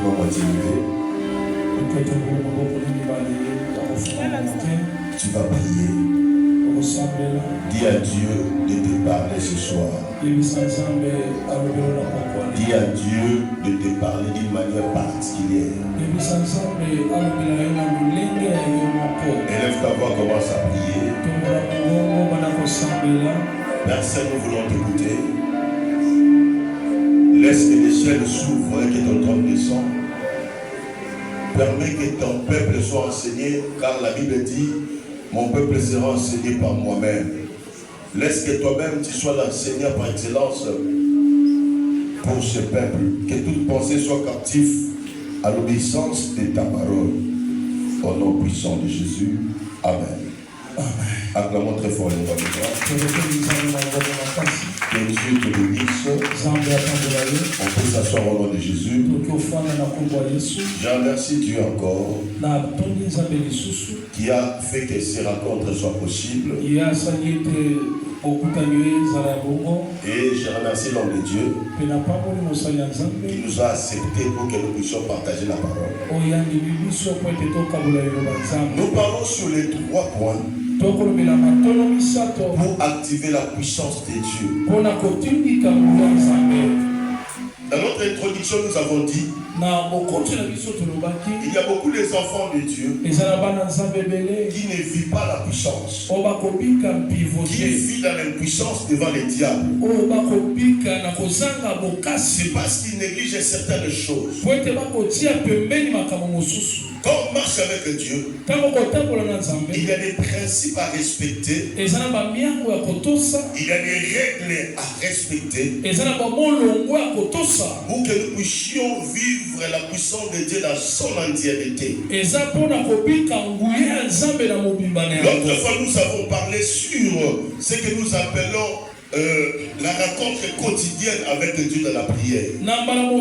mains moitié levées. Tu vas prier. Dis à Dieu de te parler ce soir. Dis à Dieu de te parler d'une manière particulière. Élève ta voix, commence à prier. Personne nous voulons t'écouter. Laisse que les ciels s'ouvrent et que ton trône descende. Permets que ton peuple soit enseigné, car la Bible dit, mon peuple sera enseigné par moi-même. Laisse que toi-même tu sois l'enseignant par excellence pour ce peuple. Que toute pensée soit captive à l'obéissance de ta parole. Au nom puissant de Jésus. Amen. Acclamons très fort les voix de gloire. Que Dieu te bénisse. On peut s'asseoir au nom de Jésus. Je remercie Dieu encore qui a fait que ces rencontres soient possibles. Et je remercie l'homme de Dieu qui nous a acceptés pour que nous puissions partager la parole. Nous parlons sur les 3 points pour activer la puissance de Dieu. Dans notre introduction, nous avons dit il y a beaucoup des enfants de Dieu qui ne vivent pas la puissance, qui vivent dans l'impuissance devant les diables. C'est parce qu'ils négligent certaines choses. Quand on marche avec Dieu, il y a des principes à respecter, il y a des règles à respecter pour que nous puissions vivre la puissance de Dieu dans son entièreté. L'autre fois, nous avons parlé sur ce que nous appelons la rencontre quotidienne avec Dieu dans la prière. Nous avons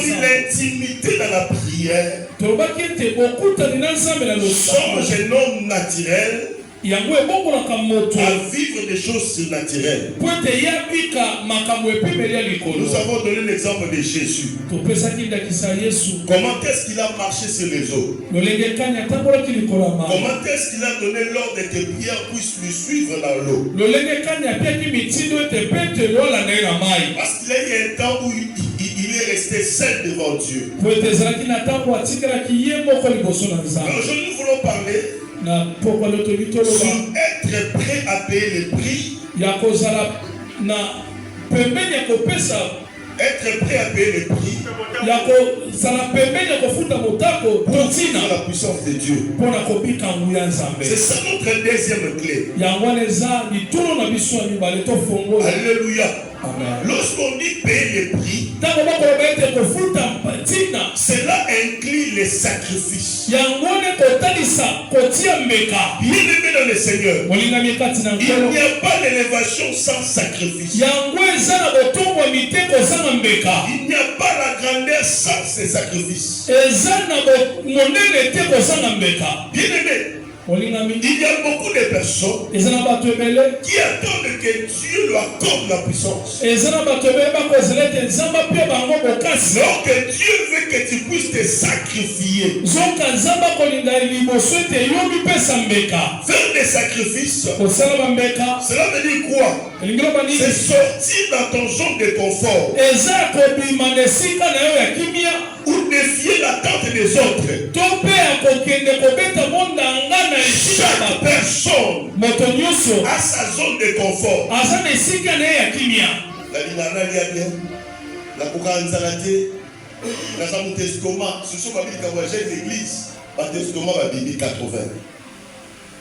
dit l'intimité dans la prière. Nous sommes un homme naturel à vivre des choses surnaturelles. Nous avons donné l'exemple de Jésus. Comment est-ce qu'il a marché sur les eaux? Comment est-ce qu'il a donné l'ordre que tes pierres puissent lui suivre dans l'eau? Parce qu'il y a eu un temps où il est resté seul devant Dieu. Alors aujourd'hui nous voulons parler sur être prêt à payer le prix. Être prêt à payer le prix pour vivre la puissance de Dieu. C'est ça notre deuxième clé. Alléluia. Lorsqu'on dit payer le prix, cela inclut les sacrifices. Bien-aimé dans le Seigneur, il n'y a pas d'élévation sans sacrifice. Il n'y a pas la grandeur sans ces sacrifices. Bien-aimé, il y a beaucoup de personnes qui attendent que Dieu leur accorde la puissance. Alors que Dieu veut que tu puisses te sacrifier. Faire des sacrifices, cela veut dire quoi? C'est sortir dans ton zone de confort ou défier l'attente des autres. Chaque personne a sa zone de confort.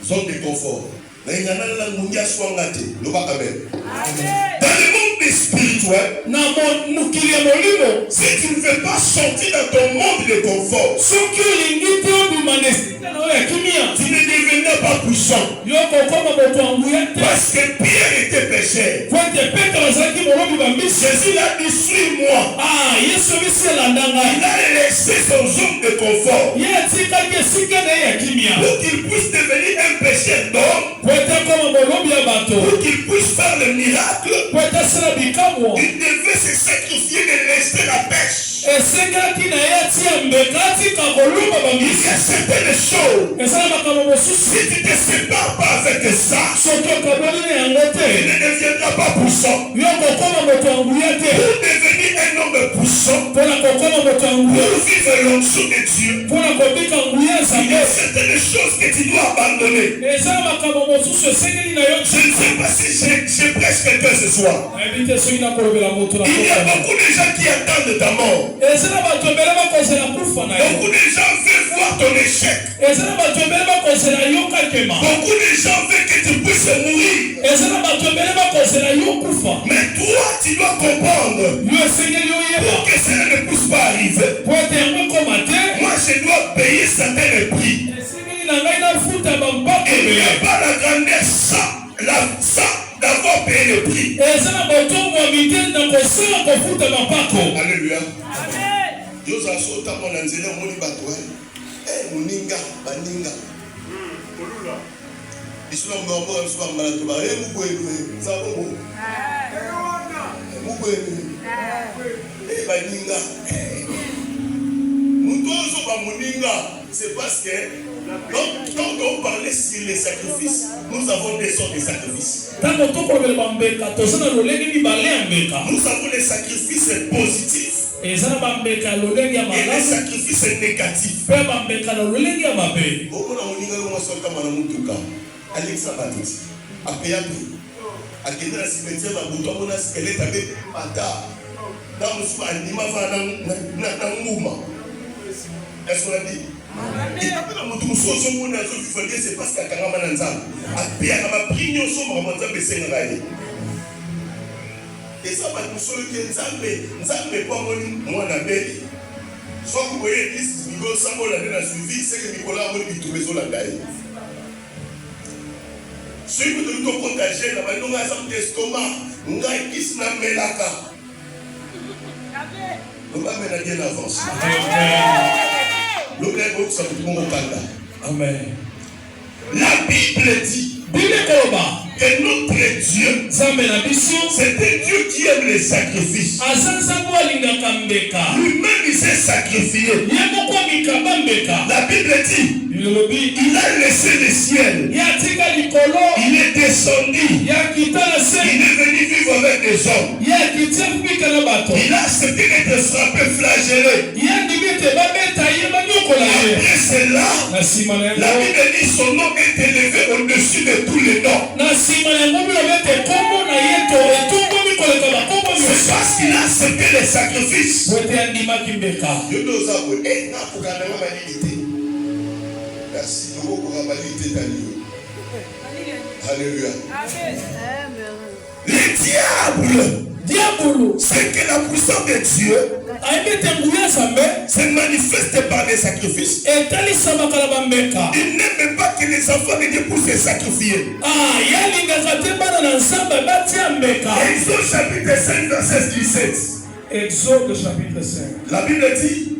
Zone de confort. Dans le monde spirituel, si tu ne veux pas sortir dans ton monde de confort, tu ne deviendras pas puissant. Parce que Pierre était pécheur. Jésus l'a dit, suis-moi. Il a laissé son zone de confort pour qu'il puisse devenir un pécheur d'homme, pour qu'il puisse faire le miracle. Il devait se sacrifier de laisser la pêche. Il y a certaines choses, si tu ne te sépares pas avec ça, tu ne deviendras pas puissant. Pour devenir un homme puissant, pour vivre l'onction de Dieu, il y a certaines choses que tu dois abandonner. Je ne sais pas si je prêche quelqu'un ce soir. Il y a beaucoup de gens qui attendent ta mort. Beaucoup de gens veulent voir ton échec. Beaucoup de gens veulent que tu puisses mourir. Mais toi, tu dois comprendre pour que cela ne puisse pas arriver. Moi, je dois payer certains prix. Il n'y a pas la grandeur sans d'avoir payé le prix. Alléluia. Dieu a sauté mon anzela moni batoué. Muninga, baninga. Islam ngombo Islam malatuba. Mugwenu, sabongo. Mugwenu. Baninga. Mutozo ba muninga, c'est parce que quand on parlait sur les sacrifices, nous avons des sortes de sacrifices. Nous avons les sacrifices positifs et les sacrifices négatifs. Est-ce qu'on a dit? C'est parce que et ça va nous sauver Nzambe pas moi na beli. Soit vous voyez this Nicolas Samuel a suivi, c'est que Nicolas a trouvé sur la gaille. Celui que nous devons contager, la nous avons des estomacs, nous avons qui se melaka. Nous allons mener en avance. Amen. La Bible dit que notre Dieu, c'est un Dieu qui aime les sacrifices. Lui-même il s'est sacrifié. La Bible dit il a laissé le ciel. Il est descendu. Il est venu vivre avec des hommes. Il a accepté d'être frappé, flagellé. Après cela, la Bible dit son nom est élevé au-dessus de tous les noms. C'est parce qu'il a accepté les sacrifices. Merci. Alléluia. Le diable, c'est que la puissance de Dieu se manifeste par les sacrifices. Il n'aime pas que les enfants de Dieu puissent se sacrifier. Exode chapitre 5 verset 17. Exode chapitre 5. La Bible dit